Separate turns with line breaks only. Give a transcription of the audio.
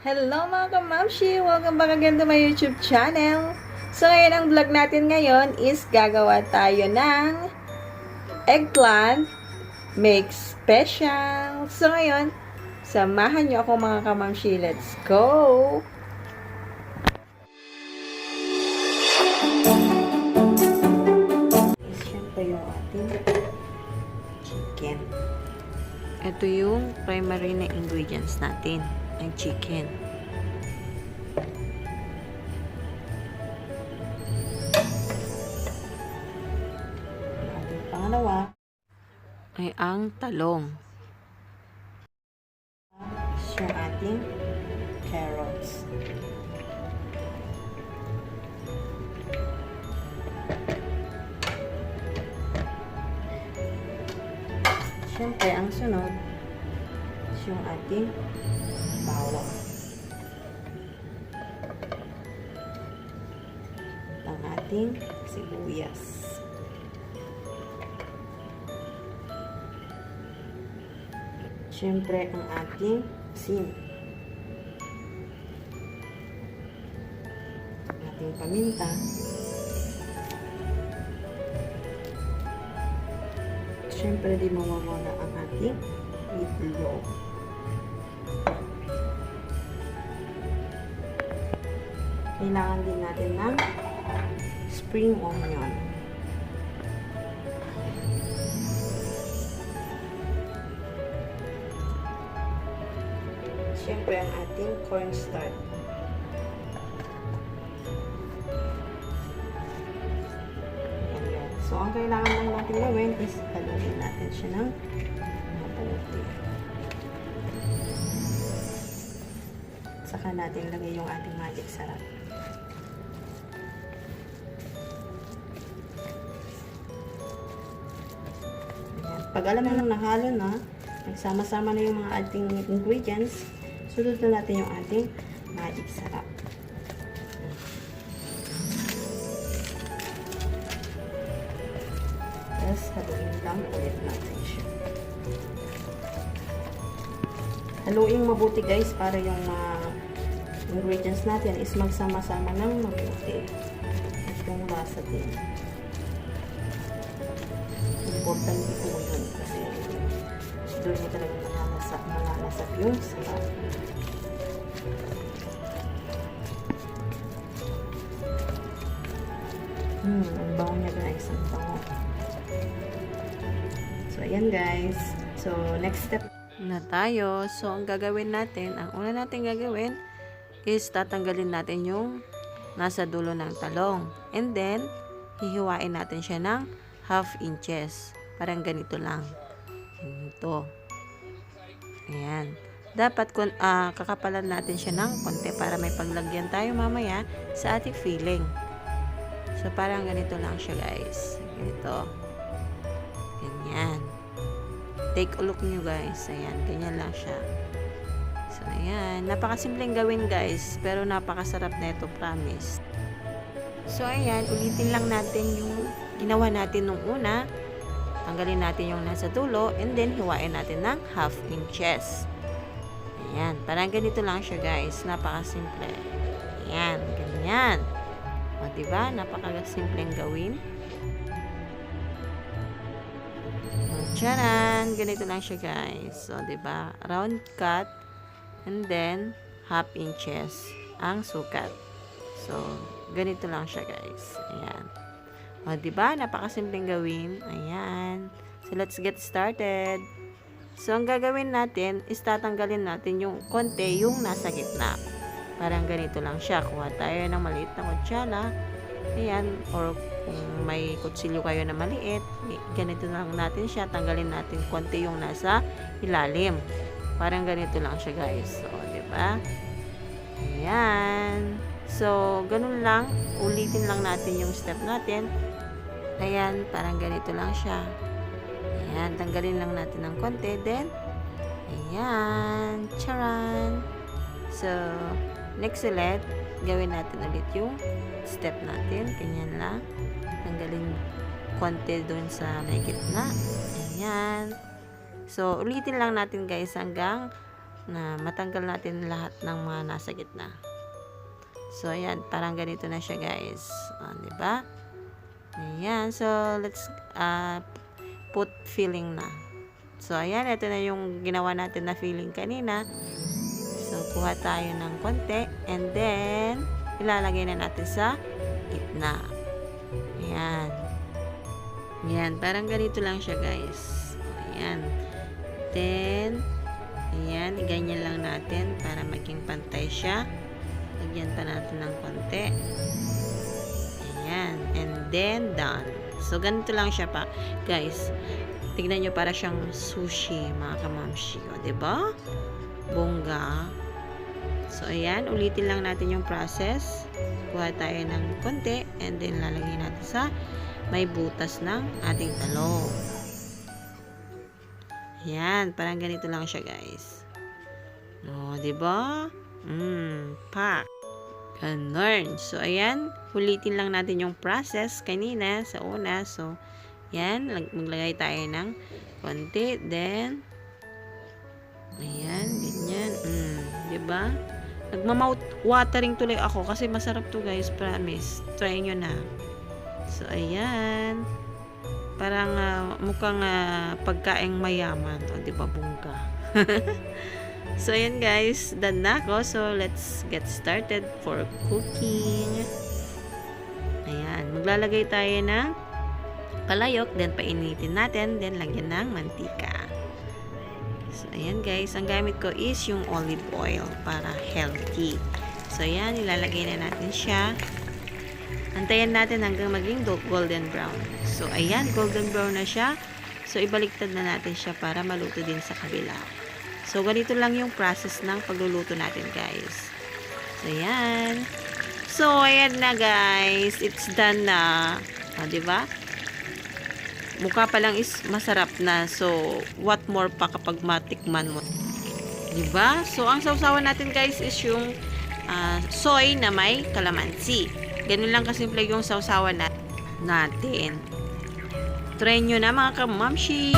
Hello mga kamamshi! Welcome back again to my YouTube channel. So ngayon ang vlog natin ngayon is gagawa tayo ng eggplant mix special. So ngayon, samahan nyo ako mga kamamshi. Let's go! Siyempre yung ating chicken. Ito yung primary na ingredients natin. Ang chicken. Ang ating pangalawa ay ang talong. Yung ating carrots. Siyempre, ang sunod yung ating bawang. Ang ating sibuyas. Siyempre, ang ating asin. Ang ating paminta. Siyempre, di mawawala ang ating itlog. Kailangan din natin ng spring onion. Siyempre, ang ating cornstarch. Ayan. So, ang kailangan lang natin gawin is haluin natin siya ng mabuti. Saka natin lagay yung ating magic sarap. Pag alam mo nang nahalo na, nagsama-sama na yung mga ating ingredients, sunod na natin yung ating magic sarap. Tapos, haluin lang ulit natin siya. Haluin mabuti guys, para yung ingredients natin is magsama-sama ng mabuti. At yung lasa din. Importante po yun kasi doon niya talaga malalasap yung sarap. Ang bango niya guys, ang bango. So ayan guys, so next step na tayo. So ang gagawin natin, ang una natin gagawin is tatanggalin natin yung nasa dulo ng talong, and then hihiwain natin siya ng 1/2 inches. Parang ganito lang. Ito. Ayan. Dapat kakapalan natin siya ng konti para may paglagyan tayo mamaya sa ating filling. So, parang ganito lang siya guys. Ganito. Ganyan. Take a look nyo guys. Ayan. Ganyan lang siya. So, ayan. Napakasimpleng gawin guys. Pero napakasarap na ito. Promise. So, ayan. Ulitin lang natin yung ginawa natin nung una. Tanggalin natin yung nasa dulo, and then hiwain natin ng 1/2 inches. Ayan, parang ganito lang siya guys. Napakasimple. Ayan, ganyan. O, diba? Napakasimpleng gawin. O, tcharan! Ganito lang siya guys. O, diba? Round cut, and then 1/2 inches ang sukat. So, ganito lang siya guys. Ayan. O, diba? Napakasimpleng gawin. Ayan. So, let's get started. So, ang gagawin natin is tatanggalin natin yung konti yung nasa gitna. Parang ganito lang siya. Kuha tayo ng maliit na kutsara. Ayan. Or kung may kutsilyo kayo na maliit, ganito lang natin siya. Tanggalin natin konti yung nasa ilalim. Parang ganito lang siya guys. So, diba? Ayan. So, ganun lang. Ulitin lang natin yung step natin. Ayan, parang ganito lang siya. Ayan, tanggalin lang natin ng konti. Then, ayan, charan. So, next ulit, gawin natin ulit yung step natin. Ganyan lang. Tanggalin konti dun sa may gitna. Ayan. So, ulitin lang natin guys hanggang na matanggal natin lahat ng mga nasa gitna. So, ayan, parang ganito na siya, guys. Di ba? Ayan, so, let's put filling na. So, ayan, ito na yung ginawa natin na filling kanina. So, kuha tayo ng konti, and then, ilalagay na natin sa gitna. Ayan. Ayan, parang ganito lang siya, guys. Ayan. Then, ayan, iganyan lang natin para maging pantay siya. Lagyan pa natin ng konti. Ayan. And then, done. So, ganito lang siya pa. Guys, tignan nyo para siyang sushi, mga kamamshi. O, diba? Bongga. So, ayan. Ulitin lang natin yung process. Kuha tayo ng konti. And then, lalagay natin sa may butas ng ating talong. Ayan. Parang ganito lang siya, guys. O, diba? Pak. Ganon. So, ayan. Ulitin lang natin yung process kanina sa una. So, ayan. Maglagay tayo ng konti. Then, ayan. Ganyan. Diba? Nagmamouth watering tuloy ako kasi masarap to, guys. Promise. Try nyo na. So, ayan. Parang mukhang pagkaing mayaman. O, diba? Bungka. So, ayan guys, done na ako. So, let's get started for cooking. Ayan, maglalagay tayo ng palayok, then painitin natin, then lagyan ng mantika. So, ayan guys, ang gamit ko is yung olive oil para healthy. So, ayan, ilalagay na natin siya. Antayin natin hanggang maging golden brown. So, ayan, golden brown na siya. So, ibaliktad na natin siya para maluto din sa kabila. So, ganito lang yung process ng pagluluto natin, guys. So, ayan. So, ayan na, guys. It's done na. O, diba? Mukha pa lang is masarap na. So, what more pa kapag matikman mo. Diba? So, ang sausawan natin, guys, is yung soy na may kalamansi. Ganun lang kasimple yung sausawan natin. Try nyo na, mga kamamshi!